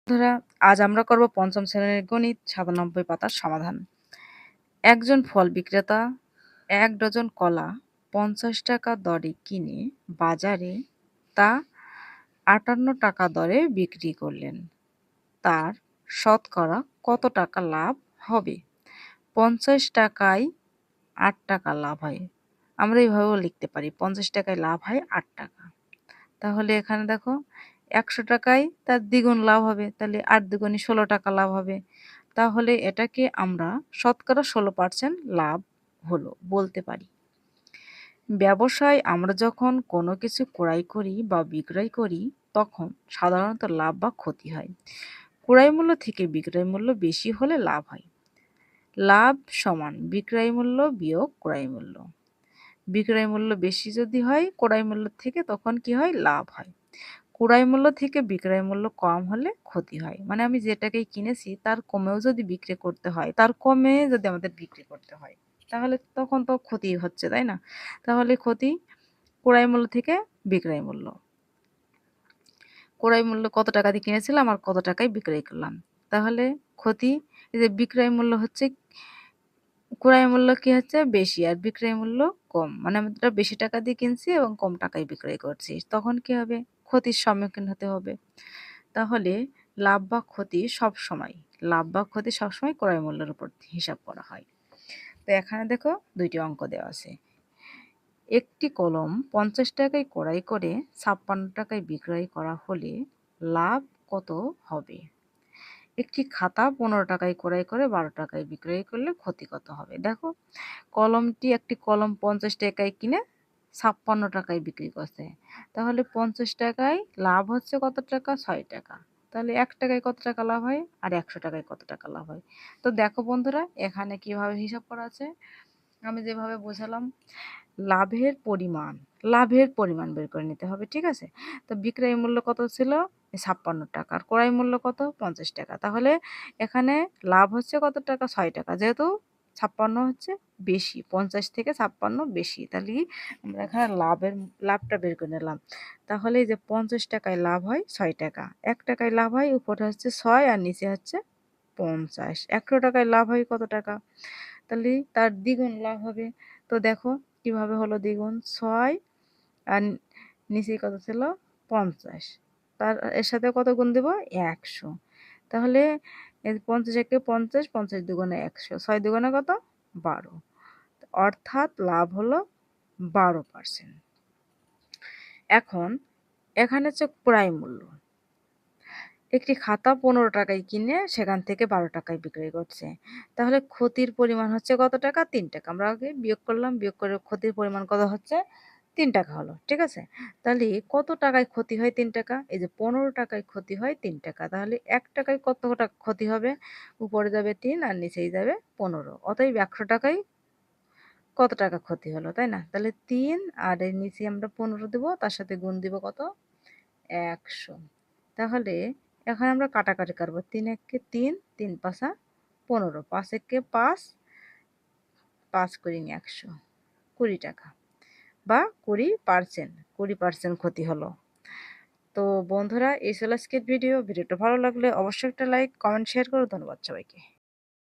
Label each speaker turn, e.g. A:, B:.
A: বন্ধুরা, আজ আমরা করব পঞ্চম শ্রেণীর গণিত ৯৭ পাতার সমাধান। একজন ফল বিক্রেতা ১ ডজন কলা ৫০ টাকা দরে কিনে বাজারে তা ৫৮ টাকা দরে বিক্রি করলেন। তার শতকরা কত টাকা লাভ হবে? ৫০ টাকায় ৮ টাকা লাভ হয়। আমরা এভাবেও লিখতে পারি ৫০ টাকায় লাভ হয় ৮ টাকা। তাহলে এখানে দেখো ১০০ টাকায় তার দ্বিগুণ লাভ হবে, তাহলে ৮ দুগুণে ১৬ টাকা লাভ হবে। তাহলে এটাকে আমরা শতকরা ১৬% লাভ হলো বলতে পারি। ব্যবসায় আমরা যখন কোনো কিছু ক্রয় করি বা বিক্রয় করি তখন সাধারণত লাভ বা ক্ষতি হয়। ক্রয় মূল্য থেকে বিক্রয় মূল্য বেশি হলে লাভ হয়। লাভ সমান বিক্রয় মূল্য বিয়োগ ক্রয় মূল্য। বিক্রয় মূল্য বেশি যদি হয় ক্রয় মূল্য থেকে, তখন কি হয়? লাভ হয়। ক্রয় মূল্য থেকে বিক্রয় মূল্য কম হলে ক্ষতি হয়। মানে আমি যেটাকেই কিনেছি তার কমেও যদি বিক্রি করতে হয়, তার কমে যদি আমাদের বিক্রি করতে হয়, তাহলে তখন তো ক্ষতি হচ্ছে, তাই না? তাহলে ক্ষতি ক্রয় মূল্য থেকে বিক্রয় মূল্য। ক্রয় মূল্য কত টাকা দিয়ে কিনেছিলাম আর কত টাকায় বিক্রয় করলাম। তাহলে ক্ষতি, এই যে বিক্রয় মূল্য হচ্ছে, ক্রয় মূল্য কি হচ্ছে? বেশি, আর বিক্রয় মূল্য কম। মানে আমরা বেশি টাকা দিয়ে কিনছি এবং কম টাকায় বিক্রয় করছি। তখন কি হবে? ক্ষতির সম্মুখীন হতে হবে। তাহলে লাভ বা ক্ষতি সবসময় ক্রয় মূল্যের উপর হিসাব করা হয়। তো এখানে দেখো ২টি অঙ্ক দেওয়া আছে। একটি কলম ৫০ টাকায় ক্রয় করে ৫৬ টাকায় বিক্রয় করা হলে লাভ কত হবে? একটি খাতা ১৫ টাকায় ক্রয় করে ১২ টাকায় বিক্রয় করলে ক্ষতি কত হবে? দেখো, একটি কলম ৫০ টাকায় কিনে ৫৬ টাকায় বিক্রি করছে। তাহলে ৫০ টাকায় লাভ হচ্ছে কত টাকা? ৬ টাকা। তাহলে ১ টাকায় কত টাকা লাভ হয়? আর ১০০ টাকায় কত টাকা লাভ হয়? তো দেখো বন্ধুরা, এখানে কিভাবে হিসাব করা আছে, আমি যেভাবে বোঝালাম। লাভের পরিমাণ বের করে নিতে হবে, ঠিক আছে? তো বিক্রয় মূল্য কত ছিল? ৫৬ টাকা। আর ক্রয় মূল্য কত? ৫০ টাকা। তাহলে এখানে লাভ হচ্ছে কত টাকা? ৬ টাকা। যেহেতু ৫৬ হচ্ছে বেশি, ৫০ থেকে ৫৬ বেশি, তাহলে আমরা এখানে লাভটা বের করে নিলাম। তাহলে এই যে ৫০ টাকায় লাভ হয় ৬ টাকা, ১ টাকায় লাভ হয়, উপরে হচ্ছে ৬ আর নিচে হচ্ছে ৫০। ১০০ টাকায় লাভ হয় কত টাকা? তাহলে তার দ্বিগুণ লাভ হবে। তো দেখো কিভাবে হলো দ্বিগুণ, ৬ আর নিচে কত ছিল? ৫০। এর সাথে কত গুণ দেব? ১০০। তাহলে ৫০ একে ৫০, ৫০ দুগুণে ১০০, ৬ দুগুণে কত? ১২। অর্থাৎ লাভ হলো ১২%। এখন এখানে হচ্ছে ক্রয় মূল্য। একটি খাতা ১৫ টাকায় কিনে সেখান থেকে ১২ টাকায় বিক্রয় করছে। তাহলে ক্ষতির পরিমাণ হচ্ছে কত টাকা? ৩ টাকা। আমরা আগে বিয়োগ করলাম, বিয়োগ করে ক্ষতির পরিমাণ কত হচ্ছে? ৩ টাকা হলো, ঠিক আছে? তাহলে কত টাকায় ক্ষতি হয় ৩ টাকা? এই যে ১৫ টাকায় ক্ষতি হয় ৩ টাকা। তাহলে ১ টাকায় কত টাকা ক্ষতি হবে? উপরে যাবে ৩ আর নিচেই যাবে ১৫। অতএব ১০০ টাকায় কত টাকা ক্ষতি হলো, তাই না? তাহলে ৩ আর এর নিচে আমরা ১৫ দেব, তার সাথে গুণ দিব কত? ১০০। তাহলে এখন আমরা কাটাকাটি করব। ৩ একে ৩, ৩ পাঁচা ১৫, ৫ একে ৫, ৫ কুড়ি ১০০, ২০ টাকা বা ২০%, ২০% ক্ষতি হলো। তো বন্ধুরা, এই ছিল আজকের ভিডিওটা ভালো লাগলে অবশ্যই একটা লাইক, কমেন্ট, শেয়ার করো। ধন্যবাদ সবাইকে।